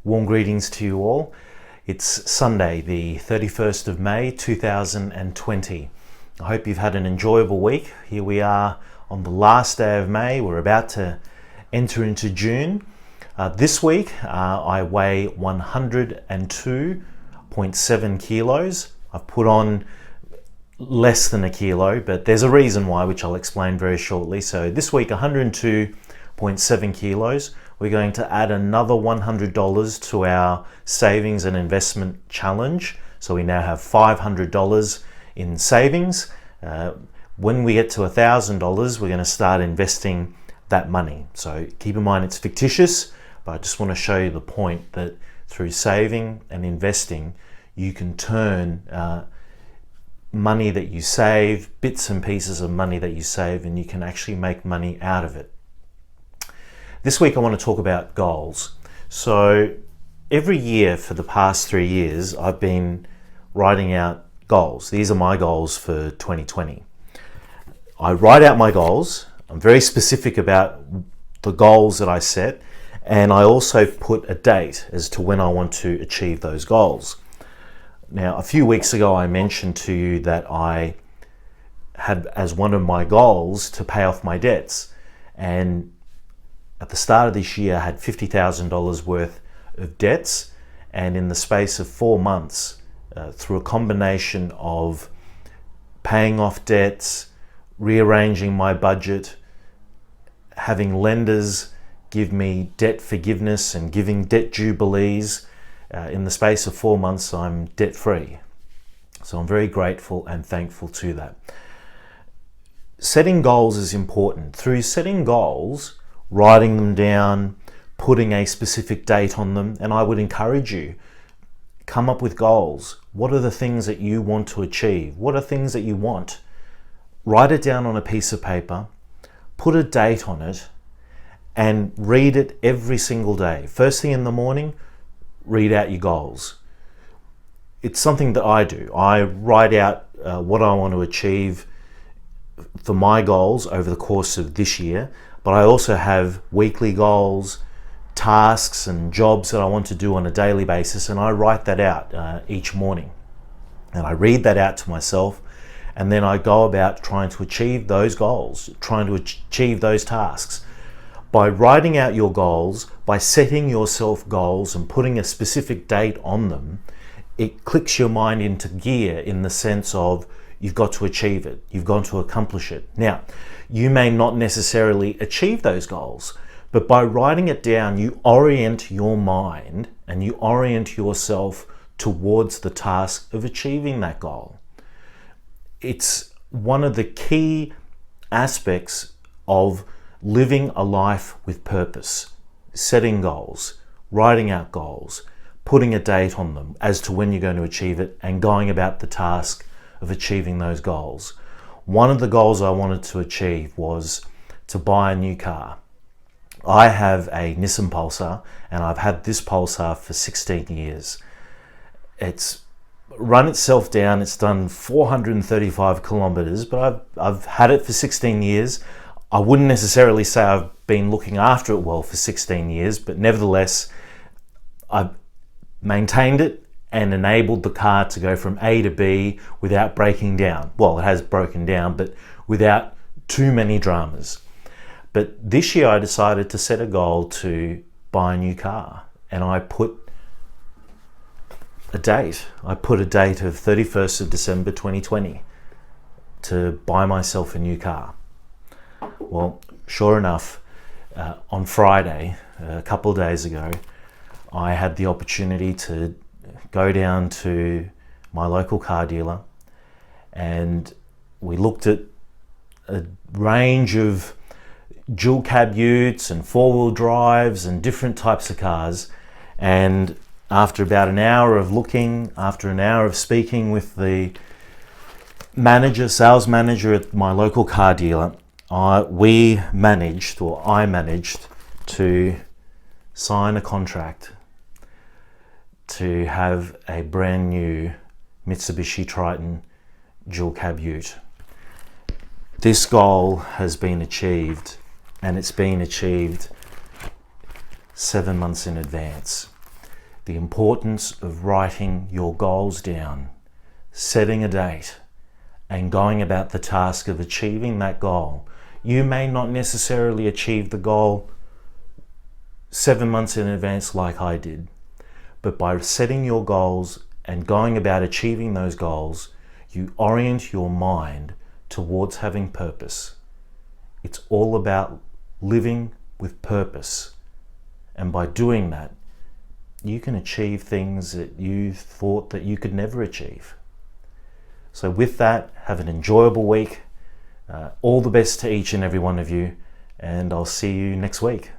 Warm greetings to you all. It's Sunday, the 31st of May 2020. I hope you've had an enjoyable week. Here we are on the last day of May. We're about to enter into June. This week I weigh 102.7 kilos. I've put on less than a kilo, but there's a reason why, which I'll explain very shortly. So this week 102.7 kilos. We're going to add another $100 to our savings and investment challenge. So we now have $500 in savings. When we get to $1,000, we're going to start investing that money. So keep in mind it's fictitious, but I just want to show you the point that through saving and investing, you can turn money that you save, bits and pieces of money that you save, and you can actually make money out of it. This week I want to talk about goals. So every year for the past 3 years, I've been writing out goals. These are my goals for 2020. I write out my goals. I'm very specific about the goals that I set, and I also put a date as to when I want to achieve those goals. Now, a few weeks ago, I mentioned to you that I had as one of my goals to pay off my debts, and at the start of this year, I had $50,000 worth of debts, and in the space of 4 months, through a combination of paying off debts, rearranging my budget, having lenders give me debt forgiveness and giving debt jubilees, in the space of 4 months, I'm debt-free. So I'm very grateful and thankful to that. Setting goals is important. Through setting goals, writing them down, putting a specific date on them, and I would encourage you, come up with goals. What are the things that you want to achieve? What are things that you want? Write it down on a piece of paper, put a date on it, and read it every single day. First thing in the morning, read out your goals. It's something that I do. I write out what I want to achieve for my goals over the course of this year, but I also have weekly goals, tasks and jobs that I want to do on a daily basis, and I write that out each morning. And I read that out to myself, and then I go about trying to achieve those goals, trying to achieve those tasks. By writing out your goals, by setting yourself goals and putting a specific date on them, it clicks your mind into gear in the sense of you've got to achieve it, you've got to accomplish it. Now, you may not necessarily achieve those goals, but by writing it down, you orient your mind and you orient yourself towards the task of achieving that goal. It's one of the key aspects of living a life with purpose. Setting goals, writing out goals, putting a date on them as to when you're going to achieve it, and going about the task of achieving those goals. One of the goals I wanted to achieve was to buy a new car. I have a Nissan Pulsar, and I've had this Pulsar for 16 years. It's run itself down. It's done 435 kilometers, but I've had it for 16 years. I wouldn't necessarily say I've been looking after it well for 16 years, but nevertheless, I've maintained it and enabled the car to go from A to B without breaking down. Well, it has broken down, but without too many dramas. But this year I decided to set a goal to buy a new car, and I put a date. I put a date of 31st of December 2020 to buy myself a new car. Well, sure enough, on Friday, a couple of days ago, I had the opportunity to go down to my local car dealer, and we looked at a range of dual cab utes and four-wheel drives and different types of cars. And after about an hour of looking, after an hour of speaking with the sales manager at my local car dealer, I managed to sign a contract to have a brand new Mitsubishi Triton dual cab ute. This goal has been achieved, and it's been achieved 7 months in advance. the importance of writing your goals down, setting a date, and going about the task of achieving that goal. You may not necessarily achieve the goal 7 months in advance like I did, but by setting your goals and going about achieving those goals, you orient your mind towards having purpose. It's all about living with purpose. And by doing that, you can achieve things that you thought that you could never achieve. So with that, have an enjoyable week. All the best to each and every one of you, and I'll see you next week.